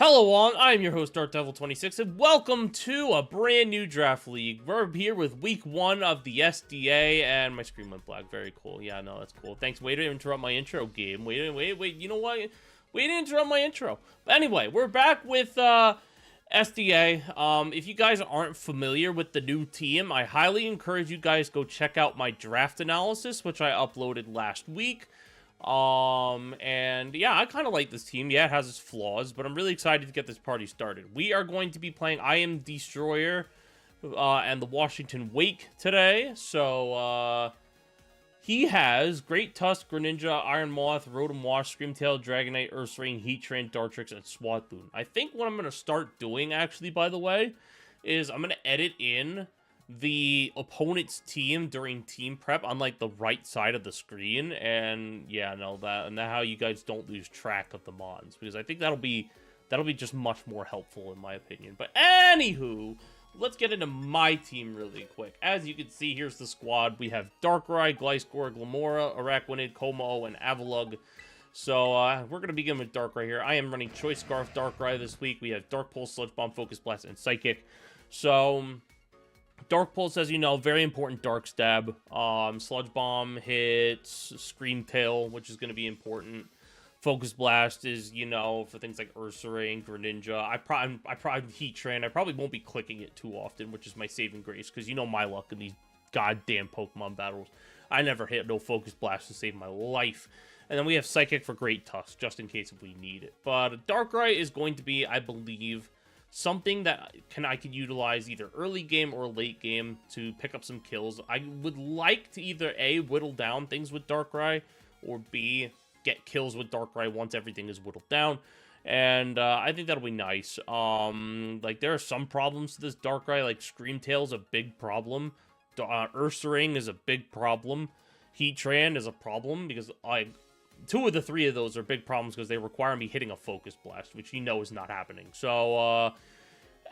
Hello all, I'm your host DarkDevil26 and welcome to a brand new draft league. We're here with week 1 of the SDA and my screen went black. Very cool. Yeah, no, that's cool. Thanks. Way to interrupt my intro game. Wait, you know what? Way to interrupt my intro. But anyway, we're back with SDA. If you guys aren't familiar with the new team, I highly encourage you guys go check out my draft analysis, which I uploaded last week. And yeah, I kind of like this team. Yeah, it has its flaws, but I'm really excited to get this party started. We are going to be playing IMDstroyer, and the Washington Wake today. So, he has Great Tusk, Greninja, Iron Moth, Rotom Wash, Screamtail, Dragonite, Ursaring, Heatran, Dartrix, and Swatboon. I think what I'm going to start doing, actually, by the way, is I'm going to edit in the opponent's team during team prep on like the right side of the screen, and yeah, no, that how you guys don't lose track of the mons, because I think that'll be just much more helpful in my opinion. But anywho, let's get into my team really quick. As you can see, here's the squad. We have Darkrai, Gliscor, Glimmora, Araquanid, Como, and Avalugg. So we're gonna begin with Darkrai here. I am running Choice Scarf Darkrai this week. We have Dark Pulse, Sludge Bomb, Focus Blast, and Psychic. So Dark Pulse, as you know, very important Dark Stab. Sludge Bomb hits Screamtail, which is going to be important. Focus Blast is, you know, for things like Ursaring, Greninja. I probably Heatran. I probably won't be clicking it too often, which is my saving grace, because you know my luck in these goddamn Pokemon battles. I never hit no Focus Blast to save my life. And then we have Psychic for Great Tusk, just in case if we need it. But Darkrai is going to be, I believe, something that I could utilize either early game or late game to pick up some kills. I would like to either A, whittle down things with Darkrai, or B, get kills with Darkrai once everything is whittled down. And I think that'll be nice. Like, there are some problems to this Darkrai, like Screamtail's a big problem. Ursaring is a big problem. Heatran is a problem, because two of the three of those are big problems because they require me hitting a Focus Blast, which you know is not happening. So,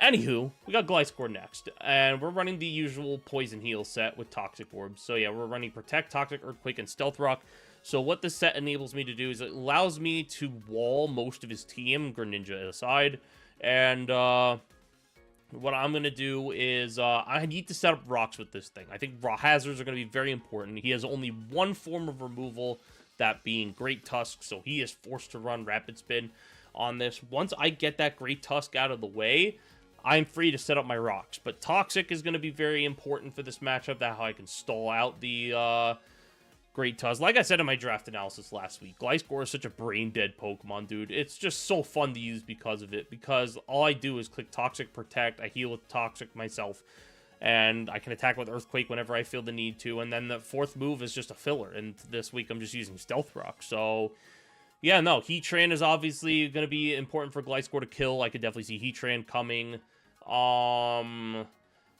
anywho, we got Gliscor next, and we're running the usual Poison Heal set with Toxic Orbs. So yeah, we're running Protect, Toxic, Earthquake, and Stealth Rock. So what this set enables me to do is it allows me to wall most of his team, Greninja aside, and what I'm going to do is I need to set up rocks with this thing. I think rock hazards are going to be very important. He has only one form of removal, that being Great Tusk, so he is forced to run Rapid Spin on this. Once I get that Great Tusk out of the way, I'm free to set up my rocks. But Toxic is going to be very important for this matchup. That's how I can stall out the Great Tusk. Like I said in my draft analysis last week, Gliscor is such a brain-dead Pokemon, dude. It's just so fun to use because of it. Because all I do is click Toxic, Protect, I heal with Toxic myself, and I can attack with Earthquake whenever I feel the need to. And then the fourth move is just a filler. And this week I'm just using Stealth Rock. So, yeah, no, Heatran is obviously going to be important for Gliscor to kill. I could definitely see Heatran coming.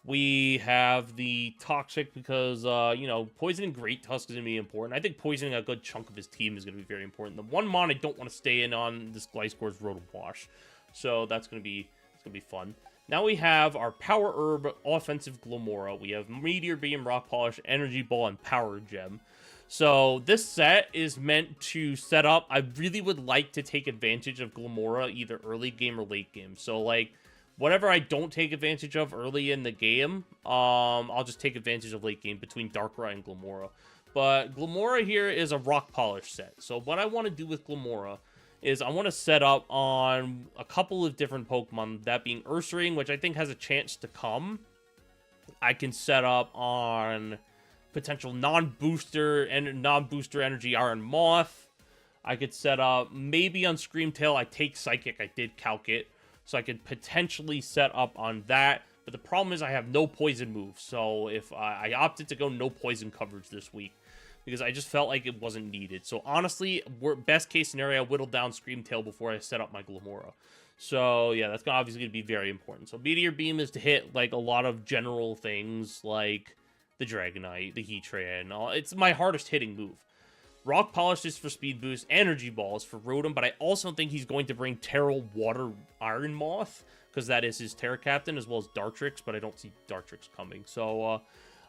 We have the Toxic because, you know, poisoning Great Tusk is going to be important. I think poisoning a good chunk of his team is going to be very important. The one mon I don't want to stay in on this Gliscor is Rotom Wash. So that's going to be fun. Now we have our Power Herb offensive Glimmora. We have Meteor Beam, Rock Polish, Energy Ball, and Power Gem. So this set is meant to set up. I really would like to take advantage of Glimmora either early game or late game. So like whatever I don't take advantage of early in the game, I'll just take advantage of late game between Darkrai and Glimmora. But Glimmora here is a Rock Polish set. So what I want to do with Glimmora is I want to set up on a couple of different Pokemon, that being Ursaring, which I think has a chance to come. I can set up on potential non-booster energy Iron Moth. I could set up maybe on Screamtail. I take Psychic. I did calc it. So I could potentially set up on that. But the problem is I have no poison moves. So if I opted to go no poison coverage this week, because I just felt like it wasn't needed. So honestly, best case scenario, I whittled down Screamtail before I set up my Glimmora. So yeah, that's obviously going to be very important. So Meteor Beam is to hit like a lot of general things like the Dragonite, the Heatran. It's my hardest hitting move. Rock Polish is for speed boost, Energy Ball is for Rotom, but I also think he's going to bring Terra Water Iron Moth, because that is his Terra Captain, as well as Dartrix, but I don't see Dartrix coming. So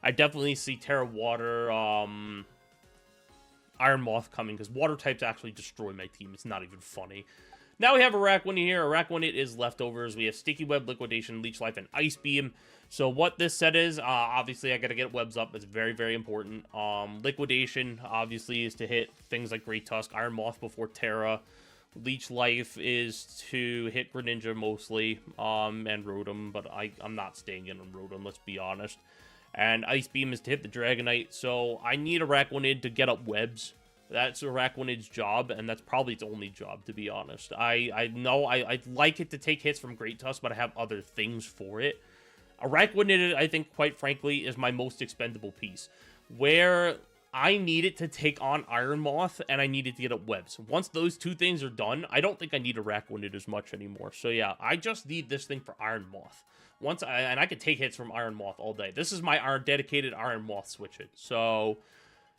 I definitely see Terra Water, Iron Moth coming, because water types actually destroy my team. It's not even funny. Now we have Araquanid here. Araquanid is leftovers. We have Sticky Web, Liquidation, Leech Life, and Ice Beam. So what this set is, obviously I gotta get webs up. It's very, very important. Liquidation, obviously, is to hit things like Great Tusk, Iron Moth before Terra. Leech Life is to hit Greninja mostly, and Rotom, but I'm not staying in on Rotom, let's be honest. And Ice Beam is to hit the Dragonite, so I need Araquanid to get up webs. That's Araquanid's job, and that's probably its only job, to be honest. I know I'd like it to take hits from Great Tusk, but I have other things for it. Araquanid, I think, quite frankly, is my most expendable piece. Where I need it to take on Iron Moth, and I need it to get up webs. Once those two things are done, I don't think I need Araquanid as much anymore. So yeah, I just need this thing for Iron Moth. And I can take hits from Iron Moth all day. This is my dedicated Iron Moth switch it. So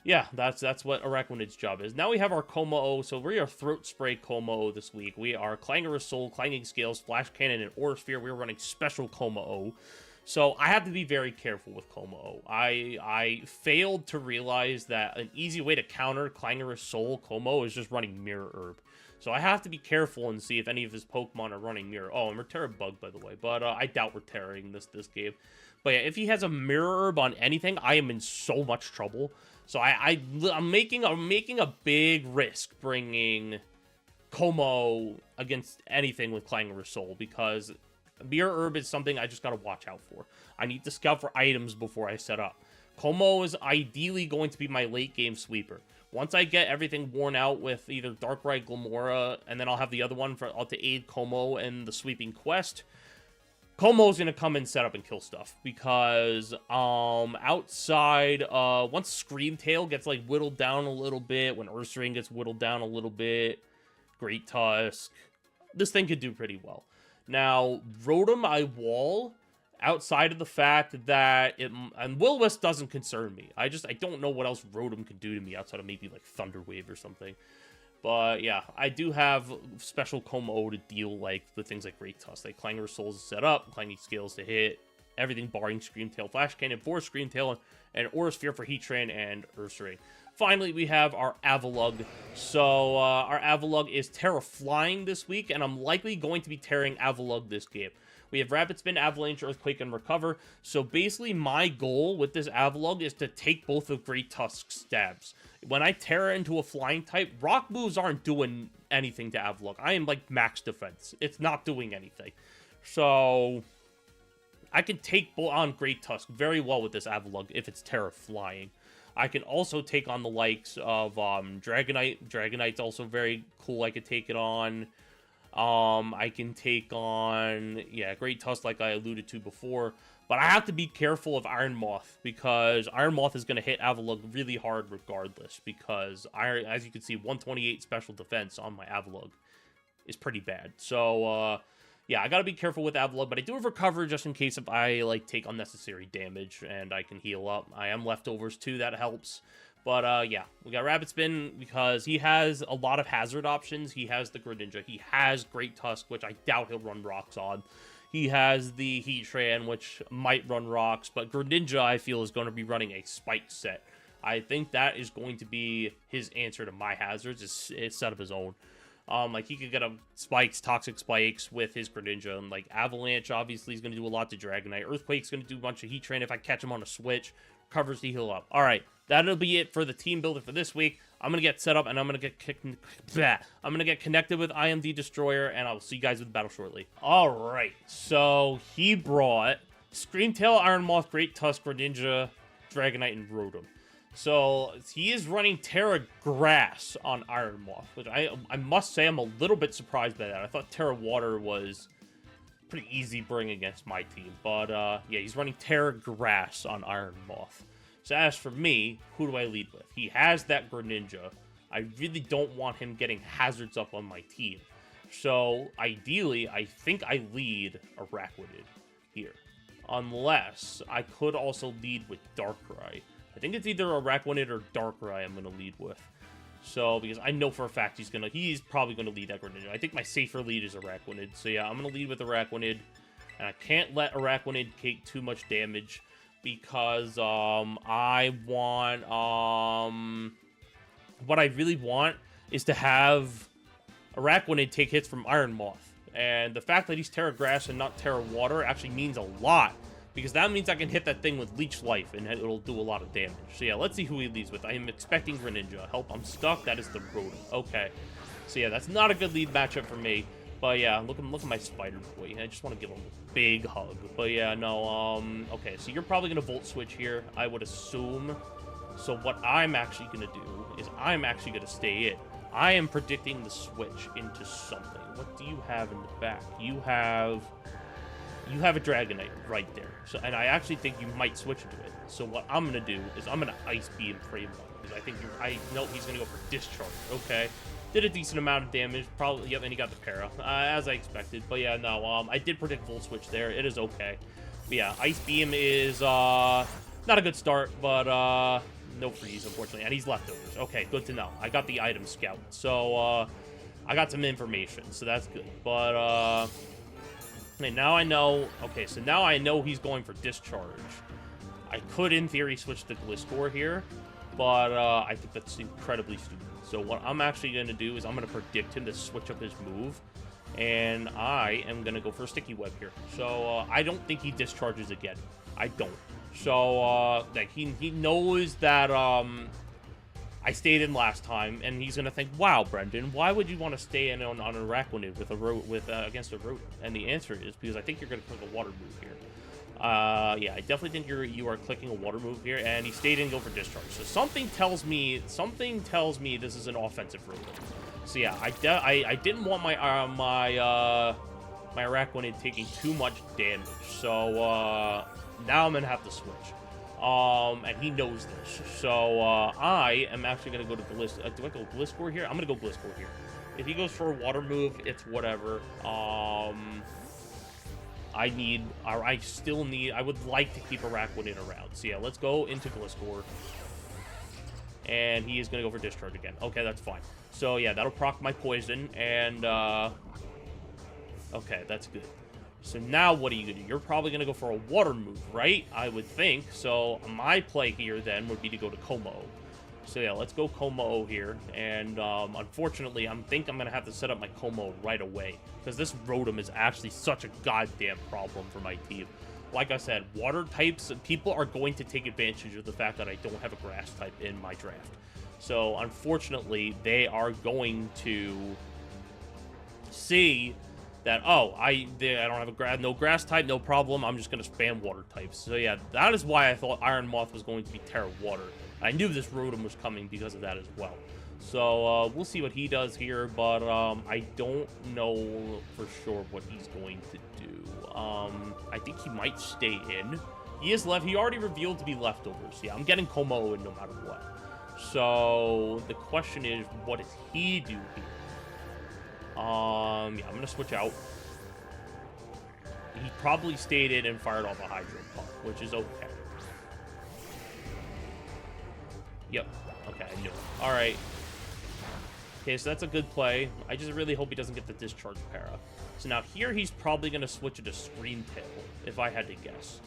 yeah, that's what Araquanid's job is. Now we have our Como-O. So we are Throat Spray Como-O this week. We are Clangorous Soul, Clanging Scales, Flash Cannon, and Aura Sphere. We're running Special Como-O. So I have to be very careful with Como-O. I failed to realize that an easy way to counter Clangorous Soul Como is just running Mirror Herb. So I have to be careful and see if any of his Pokemon are running Mirror. Oh, and we're Terra Bug, by the way. But I doubt we're Terraing this game. But yeah, if he has a Mirror Herb on anything, I am in so much trouble. So I'm making a big risk bringing Como against anything with Clangorous Soul, because Mirror Herb is something I just gotta watch out for. I need to scout for items before I set up. Como is ideally going to be my late game sweeper. Once I get everything worn out with either Darkrai, Glamora, and then I'll have the other one to aid Como in the sweeping quest, Como's gonna come and set up and kill stuff, because outside once Screamtail gets like whittled down a little bit, when Ursaring gets whittled down a little bit, Great Tusk, this thing could do pretty well. Now, Rotom I wall, outside of the fact that and Will-O-Wisp doesn't concern me. I don't know what else Rotom can do to me outside of maybe like Thunder Wave or something. But yeah, I do have special Como to deal like with things like Great Tusk, like Clangorous Souls to set up, Clanging Scales to hit, everything barring Screamtail, Flash Cannon for Screamtail, and Aura Sphere for Heatran and Ursaring. Finally, we have our Avalugg. So, our Avalugg is Terra Flying this week, and I'm likely going to be Terraing Avalugg this game. We have Rapid Spin, Avalanche, Earthquake, and Recover. So, basically, my goal with this Avalugg is to take both of Great Tusk's stabs. When I Terra into a Flying type, Rock moves aren't doing anything to Avalugg. I am, like, max defense. It's not doing anything. So, I can take on Great Tusk very well with this Avalugg if it's Terra Flying. I can also take on the likes of Dragonite. Dragonite's also very cool. I could take it on. I can take on, yeah, Great Tusk like I alluded to before. But I have to be careful of Iron Moth, because Iron Moth is going to hit Avalugg really hard regardless. Because, as you can see, 128 special defense on my Avalugg is pretty bad. So, yeah, I gotta be careful with Avalugg, but I do have Recover just in case if I, like, take unnecessary damage and I can heal up. I am Leftovers, too, that helps. But, yeah, we got Rapid Spin because he has a lot of hazard options. He has the Greninja. He has Great Tusk, which I doubt he'll run rocks on. He has the Heatran, which might run rocks, but Greninja, I feel, is going to be running a Spike set. I think that is going to be his answer to my hazards, is a set of his own. Like, he could get a Spikes, Toxic Spikes with his Greninja, and, like, Avalanche, obviously, is going to do a lot to Dragonite. Earthquake's going to do a bunch of Heatran if I catch him on a switch. Covers to heal up. Alright, that'll be it for the team builder for this week. I'm going to get set up, and I'm going to get connected with IMDstroyer, and I'll see you guys with the battle shortly. Alright, so he brought Screamtail, Iron Moth, Great Tusk, Greninja, Dragonite, and Rotom. So, he is running Terra Grass on Iron Moth, which I must say I'm a little bit surprised by that. I thought Terra Water was pretty easy bring against my team. But, yeah, he's running Terra Grass on Iron Moth. So, as for me, who do I lead with? He has that Greninja. I really don't want him getting hazards up on my team. So, ideally, I think I lead Araquanid here. Unless, I could also lead with Darkrai. I think it's either Araquanid or Darkrai I'm going to lead with. So, because I know for a fact he's probably going to lead that Greninja. I think my safer lead is Araquanid. So, yeah, I'm going to lead with Araquanid. And I can't let Araquanid take too much damage, because I want... what I really want is to have Araquanid take hits from Iron Moth. And the fact that he's Terra Grass and not Terra Water actually means a lot, because that means I can hit that thing with Leech Life, and it'll do a lot of damage. So yeah, let's see who he leads with. I am expecting Greninja. Help, I'm stuck. That is the Rotom. Okay. So yeah, that's not a good lead matchup for me. But yeah, look at my Spider Boy. I just want to give him a big hug. But yeah, no, okay, so you're probably going to Volt Switch here, I would assume. So what I'm actually going to do is I'm actually going to stay in. I am predicting the switch into something. What do you have in the back? You have a Dragonite right there. So, and I actually think you might switch into it. So what I'm going to do is I'm going to Ice Beam Frame One, because I know he's going to go for Discharge. Okay. Did a decent amount of damage. Probably, yep, and he got the Para, as I expected. But yeah, no, I did predict Volt Switch there. It is okay. But yeah, Ice Beam is, not a good start, but, no freeze, unfortunately. And he's leftovers. Okay, good to know. I got the item scout. So, I got some information. So that's good. But, okay, now I know. Okay, so now I know he's going for Discharge. I could, in theory, switch to Gliscor here. But, I think that's incredibly stupid. So what I'm actually going to do is I'm going to predict him to switch up his move. And I am going to go for a Sticky Web here. So, I don't think he discharges again. I don't. So, like, he knows that, I stayed in last time, and he's gonna think, wow, Brendan, why would you want to stay in on an Araquanid against a Rotom? And the answer is because I think you're gonna click a Water move here. Yeah, I definitely think you are clicking a Water move here, and he stayed in, go for Discharge. So something tells me this is an offensive Rotom. So yeah, I didn't want my my Araquanid taking too much damage. So now I'm gonna have to switch. And he knows this. So I am actually gonna go to Gliscor. Do I go Gliscor here? I'm gonna go Gliscor here. If he goes for a Water move, it's whatever. I would like to keep Araquanid around. So yeah, let's go into Gliscor. And he is going to go for Discharge again. Okay, that's fine. So yeah, that'll proc my poison. And, okay, that's good. So now what are you going to do? You're probably going to go for a Water move, right? I would think. So my play here then would be to go to Como. So yeah, let's go Como here. And unfortunately, I think I'm going to have to set up my Como right away, because this Rotom is actually such a goddamn problem for my team. Like I said, water types, people are going to take advantage of the fact that I don't have a grass type in my draft. So unfortunately, they are going to see that, oh, I don't have a no grass type, no problem. I'm just going to spam water types. So yeah, that is why I thought Iron Moth was going to be Terra Water. I knew this Rotom was coming because of that as well. So we'll see what he does here, but I don't know for sure what he's going to do. I think he might stay in. He is left. He already revealed to be leftovers. Yeah, I'm getting Como in no matter what. So the question is, what does he do here? Yeah, I'm gonna switch out. He probably stayed in and fired off a Hydro Pump, which is okay. Yep. Okay, I knew it. All right. Okay, so that's a good play. I just really hope he doesn't get the Discharge Para. So now here he's probably going to switch it to Scream Tail, if I had to guess.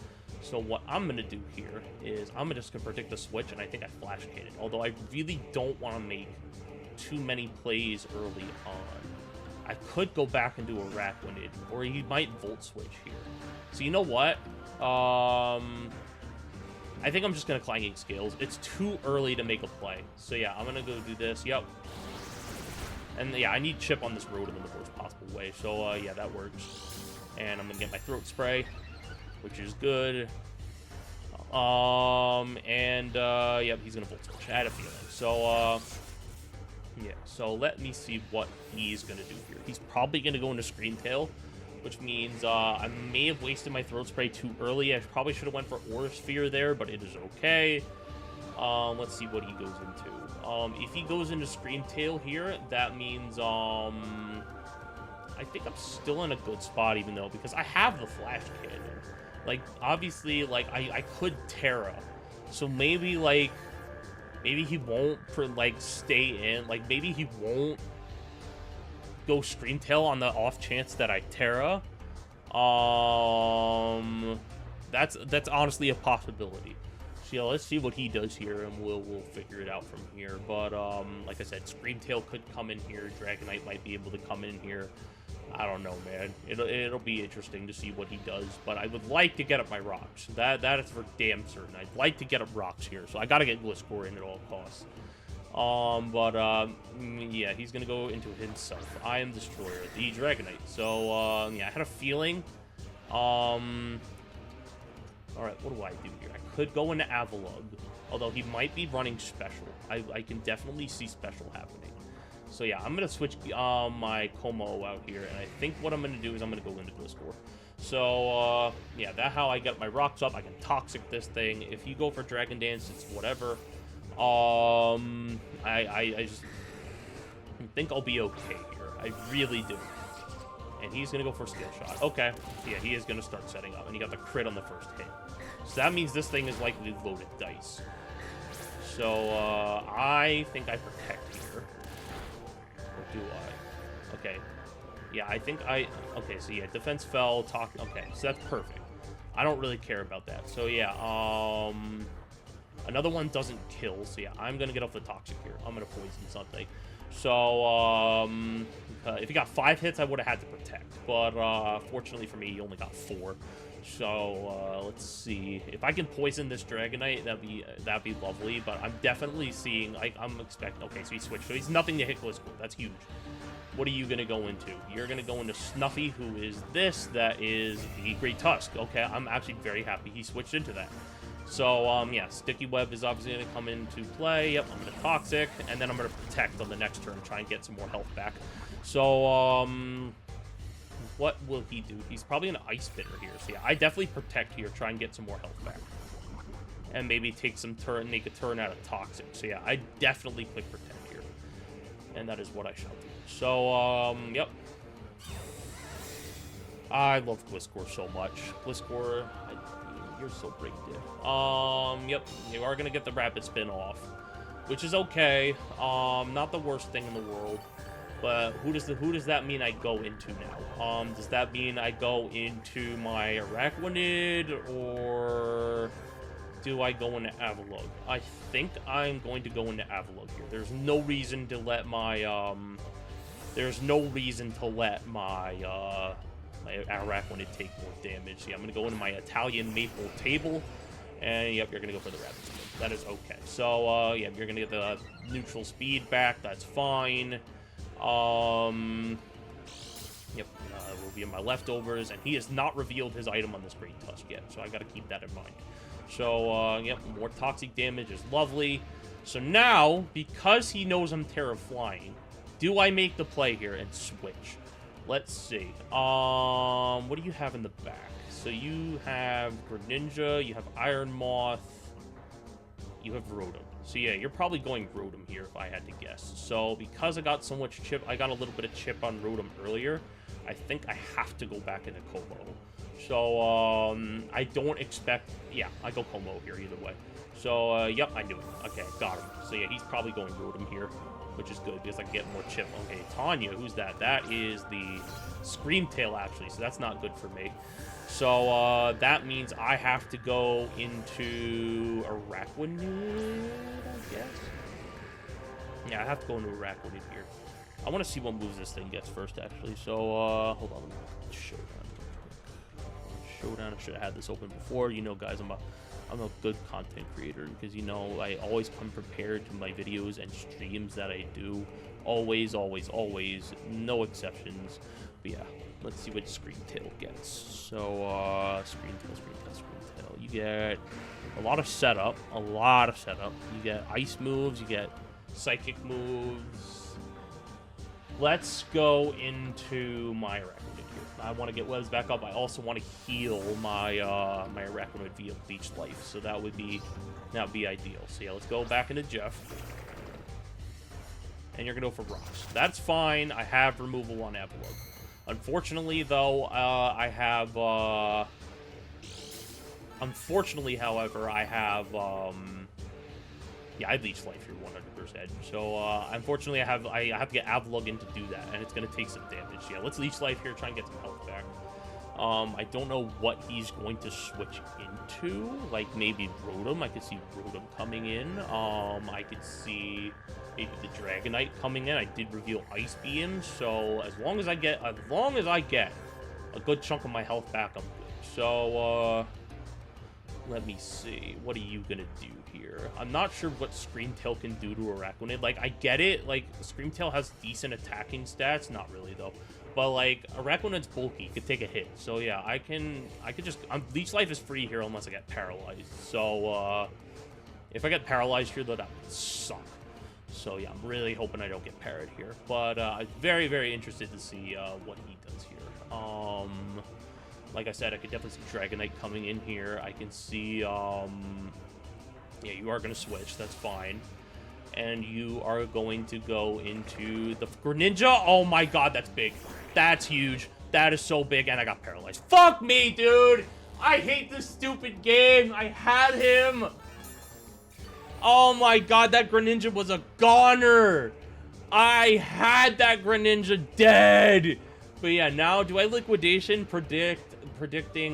So what I'm going to do here is I'm just going to predict the switch, and I think I Flash Cannon. Although I really don't want to make too many plays early on. I could go back and do a Araquanid, or he might Volt Switch here. So you know what? I think I'm just going to Clanging Scales. It's too early to make a play. So yeah, I'm going to go do this. Yep. And yeah, I need Chip on this Rotom in the worst possible way. So yeah, that works. And I'm going to get my Throat Spray, which is good. Yep, he's going to Volt Switch. I had a feeling. So, yeah. So let me see what he's going to do here. He's probably going to go into Scream Tail, which means I may have wasted my Throat Spray too early. I probably should have went for Aura Sphere there, but it is okay. Let's see what he goes into. If he goes into Scream Tail here, that means, I think I'm still in a good spot, even though, because I have the Flash Cannon. Like, obviously, like, I could Terra. So maybe, like, maybe he won't, stay in. Like, maybe he won't go Scream Tail on the off chance that I Terra. That's honestly a possibility. So yeah, let's see what he does here, and we'll figure it out from here. But like I said, Screamtail could come in here. Dragonite might be able to come in here. I don't know, man. It'll be interesting to see what he does. But I would like to get up my rocks. That is for damn certain. I'd like to get up rocks here, so I gotta get Gliscor in at all costs. Yeah, he's gonna go into himself. IMDstroyer, the Dragonite. So yeah, I had a feeling. Alright, what do I do here? I could go into Avalug, although he might be running Special. I can definitely see Special happening. So yeah, I'm going to switch my Como out here, and I think what I'm going to do is I'm going to go into Gliscor. So, yeah, that's how I get my rocks up. I can Toxic this thing. If you go for Dragon Dance, it's whatever. I just think I'll be okay here. I really do. And he's going to go for Steel Shot. Okay. So yeah, he is going to start setting up. And he got the crit on the first hit. So that means this thing is likely loaded dice. So, I think I protect here. Or do I? Okay. Yeah, I think I... Okay, so yeah, defense fell, okay, so that's perfect. I don't really care about that. So yeah, another one doesn't kill, so yeah, I'm going to get off the Toxic here. I'm going to poison something. So, if he got 5 hits, I would have had to protect. But, fortunately for me, he only got 4. So, let's see. If I can poison this Dragonite, that'd be lovely. But I'm definitely seeing, I'm expecting... Okay, so he switched. So he's nothing to hit Gliscor. That's huge. What are you going to go into? You're going to go into Snuffy, who is this. That is the Great Tusk. Okay, I'm actually very happy he switched into that. So, yeah, Sticky Web is obviously going to come into play. Yep, I'm going to Toxic, and then I'm going to Protect on the next turn, try and get some more health back. So, what will he do? He's probably an Ice Spitter here. So, yeah, I definitely Protect here, try and get some more health back. And maybe take some turn, make a turn out of Toxic. So, yeah, I definitely click Protect here. And that is what I shall do. So, yep. I love Gliscor so much. Gliscor... You're so rigged, dude. Yep, you are gonna get the Rapid Spin off, which is okay. Not the worst thing in the world. But who does that mean I go into now? Does that mean I go into my Araquanid, or do I go into Avalug? I think I'm going to go into Avalug here. There's no reason to let my my Araquanid take more damage. Yeah, I'm going to go into my Italian Maple Table, and yep, you're going to go for the Rapid Spin. That is okay. So, yeah, you're going to get the neutral speed back. That's fine. Yep, will be in my leftovers, and he has not revealed his item on this Great Tusk yet, so I got to keep that in mind. So, yep, more toxic damage is lovely. So now, because he knows I'm Terra Flying, do I make the play here and switch? Let's see. What do you have in the back? So you have Greninja, you have Iron Moth, you have Rotom. So yeah, you're probably going Rotom here if I had to guess. So because I got so much chip, I got a little bit of chip on Rotom earlier, I think I have to go back into Como. So, I don't expect... Yeah, I go Como here either way. So, yep, I knew it. Okay, got him. So yeah, he's probably going Rotom here, which is good because I can get more chip. Okay, Tanya, who's that? That is the Screamtail, actually, so that's not good for me. So, that means I have to go into Araquanid, I guess? Yeah, I have to go into Araquanid here. I want to see what moves this thing gets first, actually. So, hold on. Showdown. I should have had this open before. You know, guys, I'm a good content creator because, you know, I always come prepared to my videos and streams that I do. Always, always, always. No exceptions. But yeah, let's see what Screamtail gets. So, Screamtail. You get a lot of setup. You get ice moves. You get psychic moves. Let's go into my Araquanid here. I want to get webs back up. I also want to heal my my Araquanid via Bleach Life, so that would be ideal. So yeah, let's go back into Jeff. And you're gonna go for rocks. That's fine. I have removal on Avalug. Unfortunately, though, Unfortunately, however, I have yeah, I Bleach Life here 100%. So, unfortunately, I have to get Avalug in to do that, and it's going to take some damage. Yeah, let's Leech Life here, try and get some health back. I don't know what he's going to switch into. Like, maybe Rotom. I could see Rotom coming in. I could see maybe the Dragonite coming in. I did reveal Ice Beam, so as long as I get a good chunk of my health back, I'm good. So, let me see. What are you gonna do here? I'm not sure what Screamtail can do to Araquanid. Like, I get it. Like, Screamtail has decent attacking stats. Not really, though. But, like, Araquanid's bulky. Could take a hit. So, yeah, I could just... Leech Life is free here unless I get paralyzed. So, if I get paralyzed here, though, that would suck. So, yeah, I'm really hoping I don't get parried here. But, I'm very, very interested to see what he does here. Like I said, I could definitely see Dragonite coming in here. I can see, yeah, you are going to switch. That's fine. And you are going to go into the Greninja. Oh my god, that's big. That's huge. That is so big. And I got paralyzed. Fuck me, dude. I hate this stupid game. I had him. Oh my god, that Greninja was a goner. I had that Greninja dead. But yeah, now do I liquidation predicting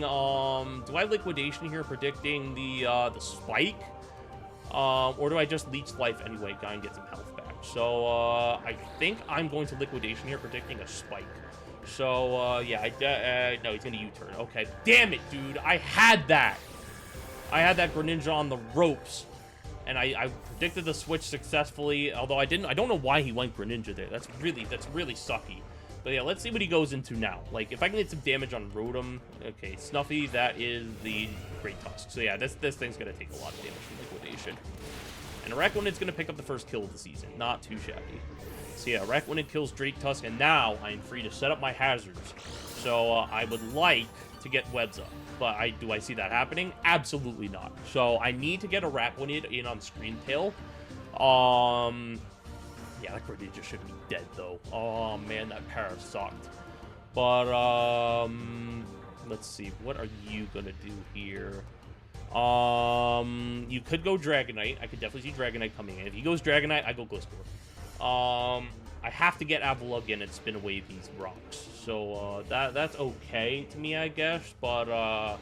do I liquidation here predicting the spike? Or do I just leech life anyway, guy, and get some health back? So, I think I'm going to liquidation here, predicting a spike. So, yeah, no, he's gonna U-turn. Okay, damn it, dude. I had that Greninja on the ropes. And I predicted the switch successfully, although I don't know why he went Greninja there. That's really sucky. But yeah, let's see what he goes into now. Like, if I can get some damage on Rotom, okay, Snuffy, that is the Great Tusk. So yeah, this thing's gonna take a lot of damage from liquidation. And Araquanid's gonna pick up the first kill of the season. Not too shabby. So yeah, Araquanid kills Great Tusk, and now I'm free to set up my hazards. So I would like to get webs up. But do I see that happening? Absolutely not. So I need to get Araquanid in on Screamtail. Yeah, that Greninja should be dead, though. Oh, man, that para sucked. But, let's see. What are you gonna do here? You could go Dragonite. I could definitely see Dragonite coming in. If he goes Dragonite, I go Gliscor. I have to get Avalugg in and spin away these rocks. So, that's okay to me, I guess. But,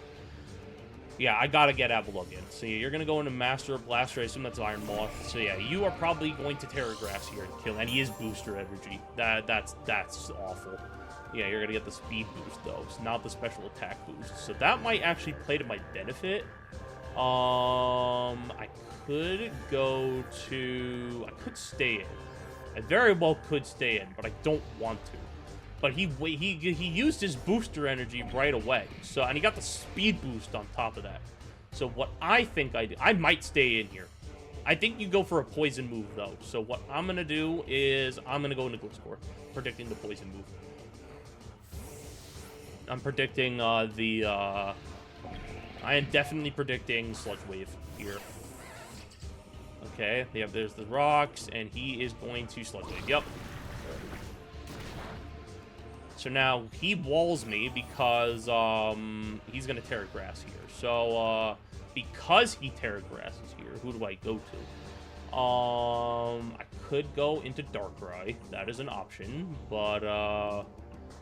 yeah, I gotta get Avalugg in. So you're gonna go into Master of Blaster. I assume that's Iron Moth. So yeah, you are probably going to Terra Grass here and kill. And he is Booster Energy. That's awful. Yeah, you're gonna get the speed boost though. It's not the special attack boost. So that might actually play to my benefit. I could go to... I could stay in. I very well could stay in, but I don't want to. But he used his booster energy right away. So, and he got the speed boost on top of that. So what I think I do, I might stay in here. I think you go for a poison move though. So what I'm gonna do is I'm gonna go into Gliscor, predicting the poison move. I'm predicting I am definitely predicting Sludge Wave here. Okay, yeah, there's the rocks, and he is going to Sludge Wave. Yep. So now he walls me because he's gonna Terra Grass here. So because he Terra Grasses here, who do I go to? I could go into Darkrai. That is an option, but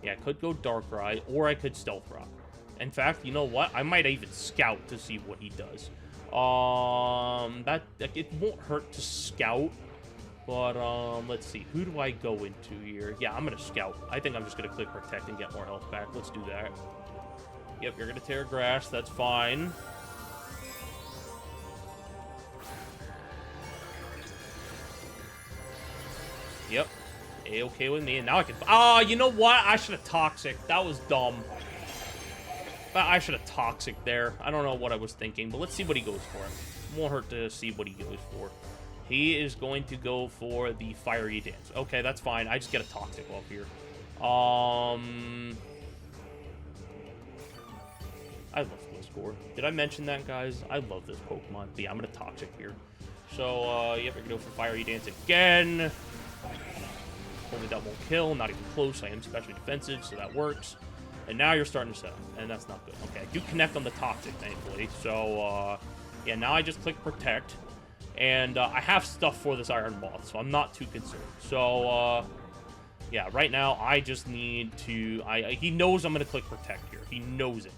yeah, I could go Darkrai, or I could Stealth Rock. In fact, you know what? I might even Scout to see what he does. It won't hurt to Scout. But, let's see. Who do I go into here? Yeah, I'm going to Scout. I think I'm just going to click Protect and get more health back. Let's do that. Yep, you're going to Terra Grass. That's fine. Yep. A-okay with me. And now I can... Oh, you know what? I should have Toxic. That was dumb. I should have Toxic there. I don't know what I was thinking, but let's see what he goes for. Won't hurt to see what he goes for. He is going to go for the Fiery Dance. Okay, that's fine. I just get a Toxic off here. I love Gliscor. Did I mention that, guys? I love this Pokemon. But yeah, I'm going to Toxic here. So, yep, we're going to go for Fiery Dance again. Only that won't kill. Not even close. I am specially defensive, so that works. And now you're starting to set up, and that's not good. Okay, I do connect on the Toxic, thankfully. So, yeah, now I just click Protect. And I have stuff for this Iron Moth, so I'm not too concerned. So, Yeah, right now, I just need to... he knows I'm going to click Protect here. He knows it.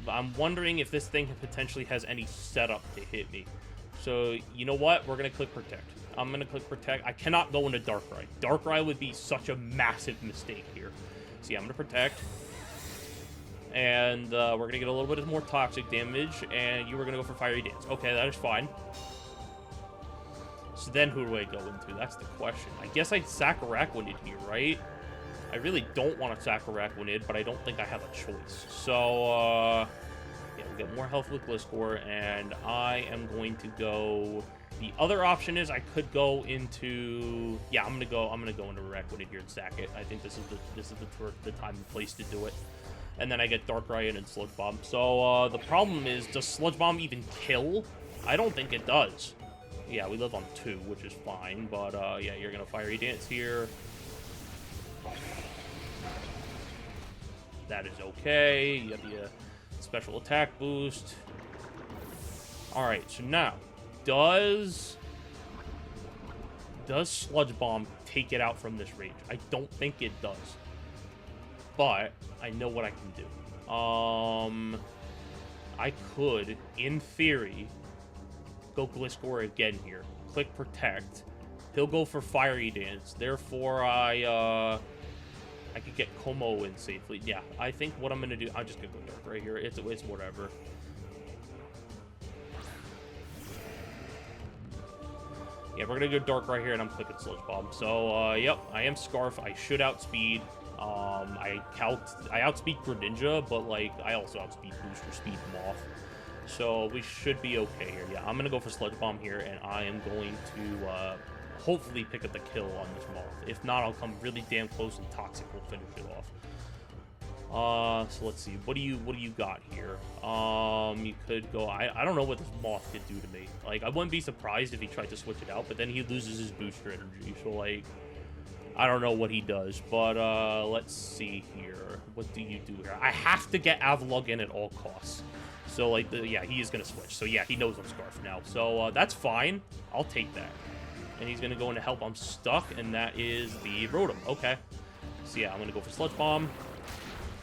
But I'm wondering if this thing potentially has any setup to hit me. So, you know what? We're going to click Protect. I'm going to click Protect. I cannot go into Darkrai. Darkrai would be such a massive mistake here. So, yeah, I'm going to Protect. And we're going to get a little bit more toxic damage. And you were going to go for Fiery Dance. Okay, that is fine. So then who do I go into? That's the question. I guess I'd sack Araquanid here, right? I really don't want to sack Araquanid, but I don't think I have a choice. So, yeah, we'll get more health with Gliscor, and I am going to go... The other option is I could go into... Yeah, I'm gonna go into Araquanid here and sack it. I think this is the time and place to do it. And then I get Darkrai in and Sludge Bomb. So, the problem is, does Sludge Bomb even kill? I don't think it does. Yeah, we live on 2, which is fine. But, yeah, you're gonna Fiery Dance here. That is okay. You have the special attack boost. Alright, so now, does Sludge Bomb take it out from this range? I don't think it does. But I know what I can do. I could, in theory, go Gliscor again here. Click Protect. He'll go for Fiery Dance. Therefore, I could get Como in safely. Yeah, I think what I'm going to do... I'm just going to go Dark right here. It's whatever. Yeah, we're going to go Dark right here, and I'm clicking Sludge Bomb. So, yep, I am Scarf. I should outspeed. I outspeed Greninja, but, like, I also outspeed Booster Speed Moth. So, we should be okay here. Yeah, I'm going to go for Sludge Bomb here, and I am going to... hopefully pick up the kill on this Moth. If not, I'll come really damn close and Toxic will finish it off. So let's see. What do you got here? You could go... I don't know what this Moth could do to me. Like, I wouldn't be surprised if he tried to switch it out, but then he loses his booster energy. So, like, I don't know what he does. But, let's see here. What do you do here? I have to get Avalugg in at all costs. So, like, yeah, he is going to switch. So, yeah, he knows I'm Scarf now. So, that's fine. I'll take that. And he's going to go into Help I'm Stuck, and that is the Rotom. Okay. So, yeah, I'm going to go for Sludge Bomb.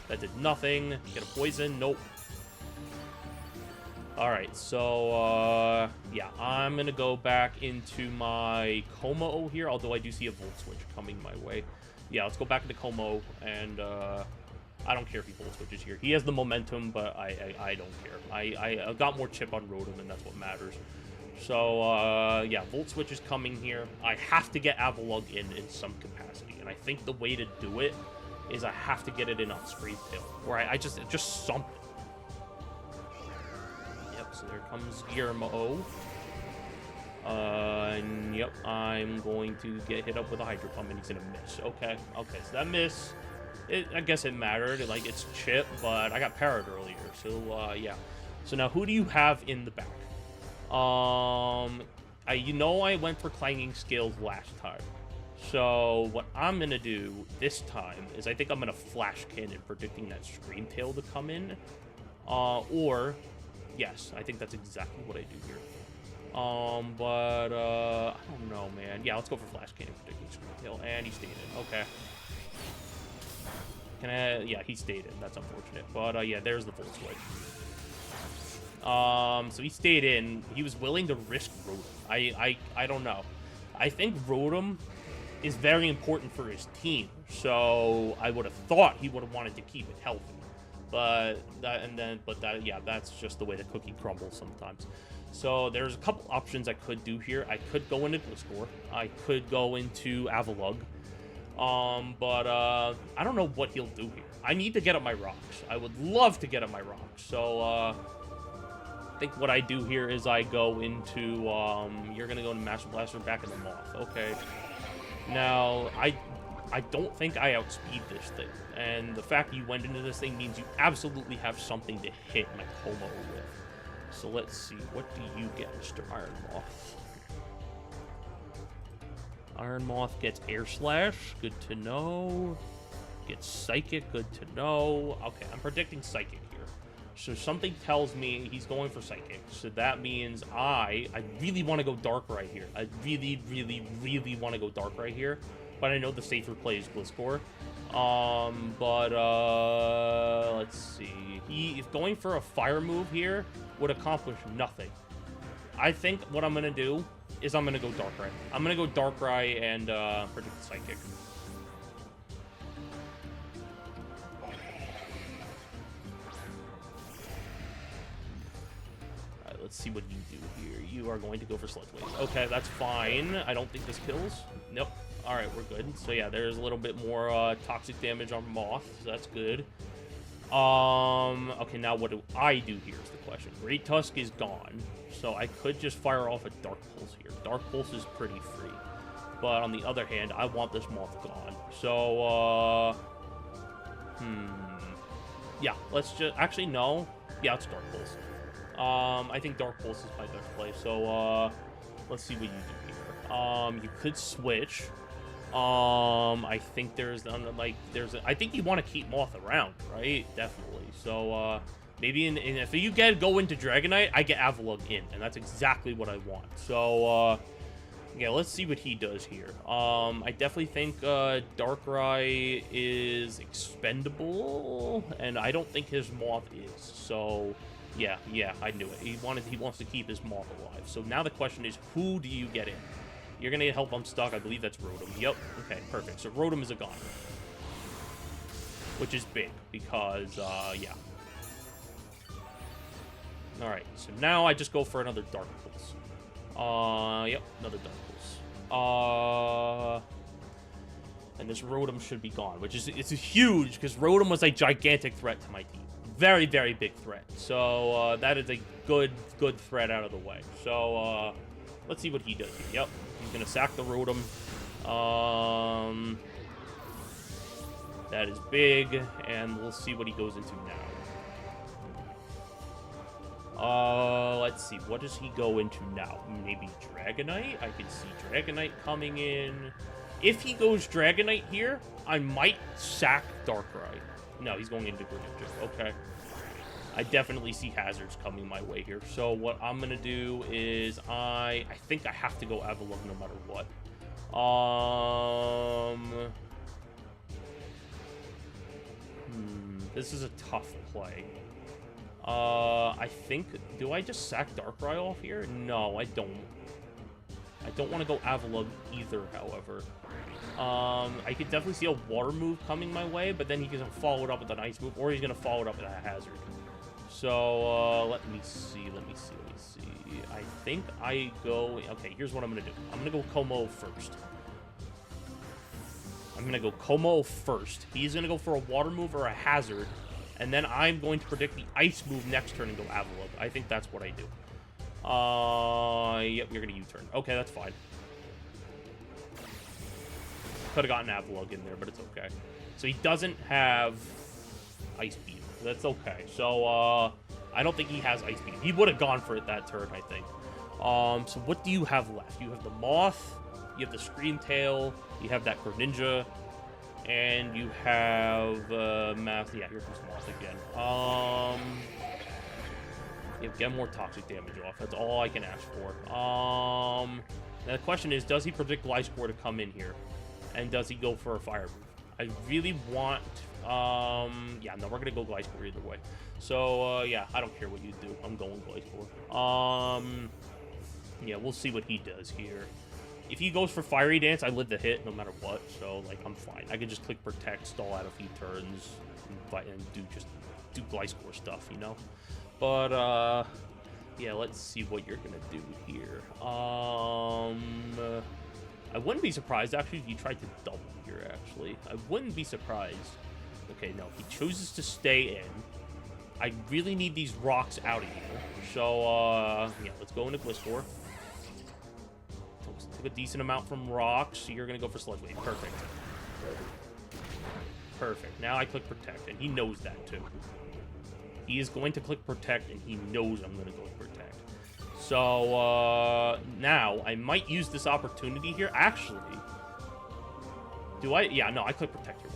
That did nothing. Get a Poison. Nope. Alright, so, yeah, I'm going to go back into my Como here, although I do see a Volt Switch coming my way. Yeah, let's go back into Como, and, I don't care if he Volt Switches here. He has the momentum, but I don't care. I got more chip on Rotom, and that's what matters. So, yeah, Volt Switch is coming here. I have to get Avalugg in some capacity, and I think the way to do it is I have to get it in on Scream Tail, or I just something. Yep, so there comes Guillermo. And yep, I'm going to get hit up with a Hydro Pump, and he's gonna miss. Okay, so that miss, I guess it mattered. Like, it's chip, but I got parried earlier, so, yeah. So now, who do you have in the back? You know I went for Clanging Scales last time. So what I'm going to do this time is I think I'm going to Flash Cannon, predicting that Scream Tail to come in. Or, yes, I think that's exactly what I do here. But, I don't know, man. Yeah, let's go for Flash Cannon, predicting Scream Tail, and he stayed in. Okay. Yeah, he stayed in. That's unfortunate. But, yeah, there's the Volt Switch. So he stayed in. He was willing to risk Rotom. I don't know. I think Rotom is very important for his team, so I would have thought he would have wanted to keep it healthy. But yeah, that's just the way the cookie crumbles sometimes. So there's a couple options I could do here. I could go into Gliscor. I could go into Avalugg. But I don't know what he'll do here. I need to get up my rocks. I would love to get up my rocks. So I think what I do here is I go into you're gonna go into Master Blaster back in the Moth. Okay. Now I don't think I outspeed this thing, and the fact you went into this thing means you absolutely have something to hit my Como with. So let's see, what do you get, Mr. Iron Moth? Iron Moth gets Air Slash, good to know. Gets Psychic, good to know. Okay, I'm predicting Psychic here. So something tells me he's going for Psychic. So that means I really want to go Dark right here. I really, really, really want to go Dark right here. but I know the safer play is Gliscor. Let's see. If going for a fire move here would accomplish nothing. I think what I'm gonna do is I'm gonna go Darkrai. I'm gonna go Darkrai and predict the Psychic. Alright, let's see what you do here. You are going to go for Sludge Wave. Okay, that's fine. I don't think this kills. Nope. Alright, we're good. So yeah, there's a little bit more toxic damage on Moth, so that's good. Okay, now what do I do here is the question. Great Tusk is gone, so I could just fire off a Dark Pulse here. Dark Pulse is pretty free. But on the other hand, I want this Moth gone. So, yeah, let's just... Actually, no. Yeah, it's Dark Pulse. I think Dark Pulse is my best play. So, let's see what you do here. You could switch. I think I think you want to keep Moth around, right? Definitely. So, maybe if you go into Dragonite, I get Avalugg in, and that's exactly what I want. So, yeah, let's see what he does here. I definitely think Darkrai is expendable, and I don't think his Moth is. So, yeah, I knew it. He wants to keep his Moth alive. So now the question is, who do you get in? You're going to get Help I'm Stuck. I believe that's Rotom. Yep. Okay, perfect. So Rotom is a gone. Which is big because, yeah. Alright, so now I just go for another Dark Pulse. Yep, another Dark Pulse. And this Rotom should be gone, which is it's huge because Rotom was a gigantic threat to my team. Very, very big threat. So, that is a good threat out of the way. So, let's see what he does here. Yep. He's going to sack the Rotom. That is big, and we'll see what he goes into now. Let's see. What does he go into now? Maybe Dragonite? I could see Dragonite coming in. If he goes Dragonite here, I might sack Darkrai. No, he's going into Greninja. Okay. I definitely see hazards coming my way here. So what I'm going to do is I think I have to go Avalugg no matter what. This is a tough play. I think... Do I just sack Darkrai off here? No, I don't. I don't want to go Avalugg either, however. I could definitely see a water move coming my way, but then he's going to follow it up with an ice move, or he's going to follow it up with a hazard. So, let me see. I think I go... Okay, here's what I'm going to do. I'm going to go Como first. He's going to go for a water move or a hazard, and then I'm going to predict the ice move next turn and go Avalugg. I think that's what I do. Yep, you're going to U-turn. Okay, that's fine. Could have gotten Avalugg in there, but it's okay. So he doesn't have Ice Beam. That's okay. So, I don't think he has Ice Beam. He would have gone for it that turn, I think. So what do you have left? You have the Moth, you have the Scream Tail, you have that Greninja, and you have, Math. Yeah, here comes Moth again. Yeah, get more toxic damage off. That's all I can ask for. Now the question is, does he predict Gliscor to come in here? And does he go for a fire move? I really want... yeah, no, we're going to go Gliscor either way. So, yeah, I don't care what you do. I'm going Gliscor. Yeah, we'll see what he does here. If he goes for Fiery Dance, I live the hit no matter what. So, like, I'm fine. I can just click Protect, stall out a few turns, and do Gliscor stuff, you know? But, yeah, let's see what you're going to do here. I wouldn't be surprised, actually, if he tried to double here, actually. I wouldn't be surprised. Okay, no, he chooses to stay in. I really need these rocks out of here. So, yeah, let's go into Gliscor. Took a decent amount from rocks, so you're going to go for Sludge Wave. Perfect. Perfect. Now I click Protect, and he knows that, too. He is going to click Protect, and he knows I'm going to go Protect. So, now, I might use this opportunity here. Actually, do I? Yeah, no, I click Protect here 100%.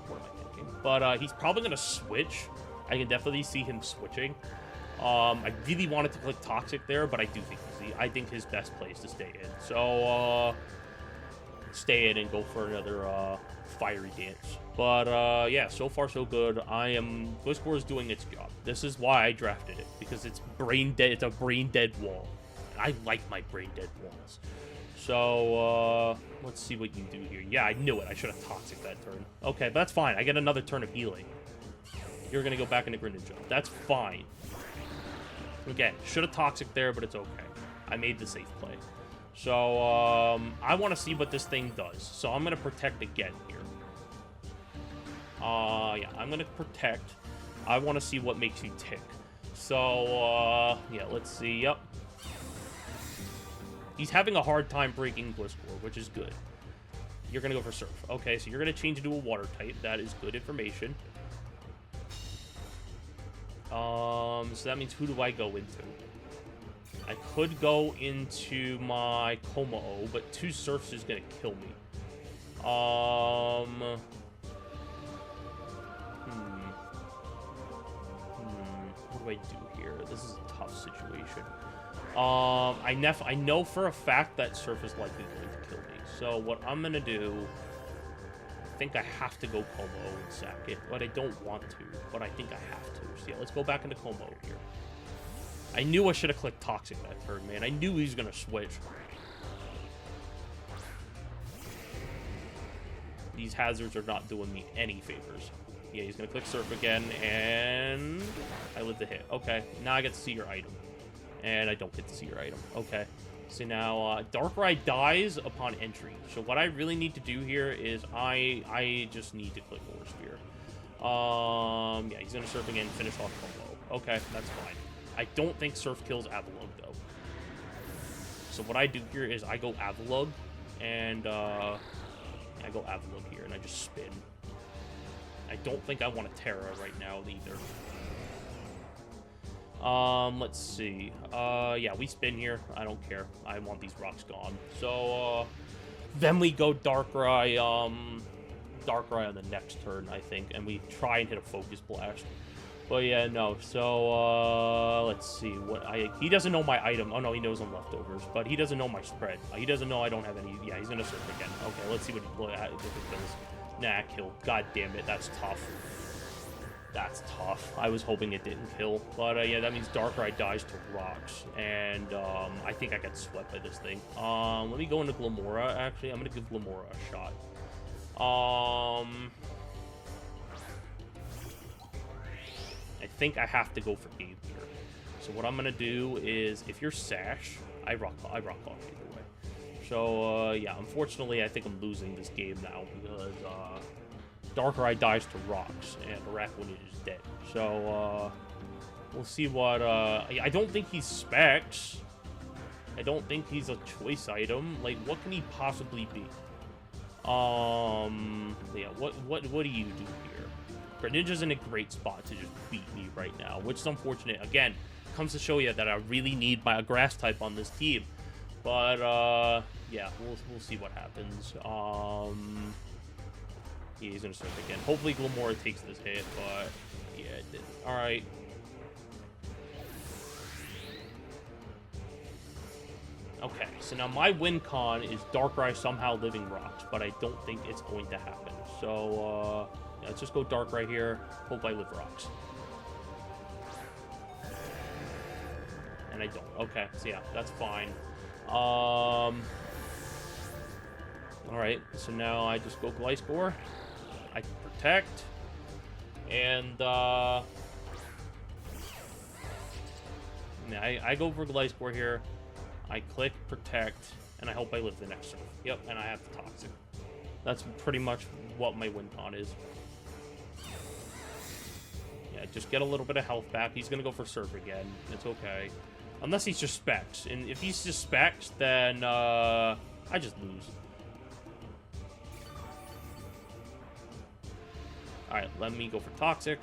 What am I thinking? But, he's probably going to switch. I can definitely see him switching. I really wanted to click Toxic there, but I do think I think his best play is to stay in. So, stay in and go for another fiery dance. But yeah, so far so good. Gliscor is doing its job. This is why I drafted it, because it's brain dead. It's a brain dead wall, and I like my brain dead walls. So let's see what you do here. Yeah, I knew it. I should have Toxic that turn. Okay, but that's fine. I get another turn of healing. You're gonna go back into Greninja. That's fine. Again, should have Toxic there, but it's okay. I made the safe play. So I want to see what this thing does. So I'm gonna protect again here. Yeah, I'm gonna protect. I want to see what makes you tick. So yeah, let's see. Yep. He's having a hard time breaking Gliscor, which is good. You're going to go for Surf. Okay, so you're going to change into a Water type. That is good information. So that means who do I go into? I could go into my Como-O, but 2 Surfs is going to kill me. What do I do here? This is a tough situation. I know for a fact that Surf is likely going to kill me. So what I'm going to do, I think I have to go Como and sack it, but I don't want to, but I think I have to. So yeah, let's go back into Como here. I knew I should have clicked Toxic that turn, man. I knew he was going to switch. These hazards are not doing me any favors. Yeah, he's going to click Surf again, and I live the hit. Okay, now I get to see your item. And I don't get to see your item. Okay. So now, Darkrai dies upon entry. So what I really need to do here is I just need to click Aura Sphere. Yeah, he's going to Surf again and finish off Como. Okay, that's fine. I don't think Surf kills Avalugg, though. So what I do here is I go Avalugg, and I go Avalugg here, and I just spin. I don't think I want a Terra right now, either. Let's see. Yeah, we spin here. I don't care. I want these rocks gone. So, then we go Darkrai on the next turn, I think, and we try and hit a Focus Blast. But yeah, no. So, let's see. He doesn't know my item. Oh, no, he knows I'm leftovers, but he doesn't know my spread. He doesn't know I don't have any. Yeah, he's gonna Surf again. Okay, let's see what it does. Nah, kill. God damn it, that's tough. That's tough. I was hoping it didn't kill. But, yeah, that means Darkrai dies to rocks. And, I think I got swept by this thing. Let me go into Glamora, actually. I'm going to give Glamora a shot. I think I have to go for game here. So what I'm going to do is, if you're Sash, I rock off either way. So, yeah, unfortunately, I think I'm losing this game now because, Darkrai dies to rocks, and Araquanid is dead. So, we'll see what, I don't think he's Specs. I don't think he's a choice item. Like, what can he possibly be? Yeah, what do you do here? Greninja's in a great spot to just beat me right now, which is unfortunate. Again, comes to show you that I really need my grass type on this team. But, yeah, we'll see what happens. Yeah, he's gonna Surf again. Hopefully Glamora takes this hit, but yeah, it didn't. Alright. Okay, so now my win con is Darkrai somehow living rocks, but I don't think it's going to happen. So, yeah, let's just go Darkrai here. Hope I live rocks. And I don't. Okay, so yeah, that's fine. Alright, so now I just go Gliscor. I can protect. And, I go for Gliscor here. I click protect, and I hope I live the next Surf. Yep, and I have the Toxic. That's pretty much what my win con is. Yeah, just get a little bit of health back. He's going to go for Surf again. It's okay. Unless he's just Specs. And if he's just Specs, then I just lose. Alright, let me go for Toxic.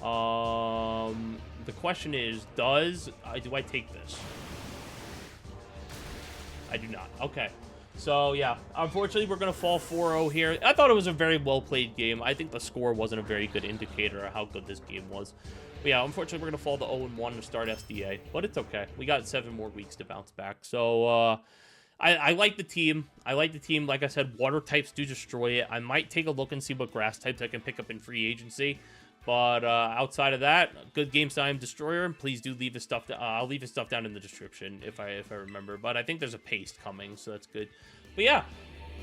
The question is, do I take this? I do not. Okay. So, yeah. Unfortunately, we're going to fall 4-0 here. I thought it was a very well-played game. I think the score wasn't a very good indicator of how good this game was. But, yeah, unfortunately, we're going to fall to 0-1 to start SDA. But it's okay. We got 7 more weeks to bounce back. So, I like the team. I like the team. Like I said, water types do destroy it. I might take a look and see what grass types I can pick up in free agency. But outside of that, good games to IMDstroyer. Please do leave his stuff. I'll leave his stuff down in the description if I remember. But I think there's a paste coming, so that's good. But yeah,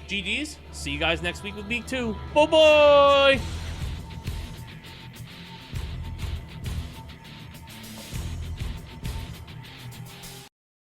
GG's. See you guys next week with week 2. Bye bye.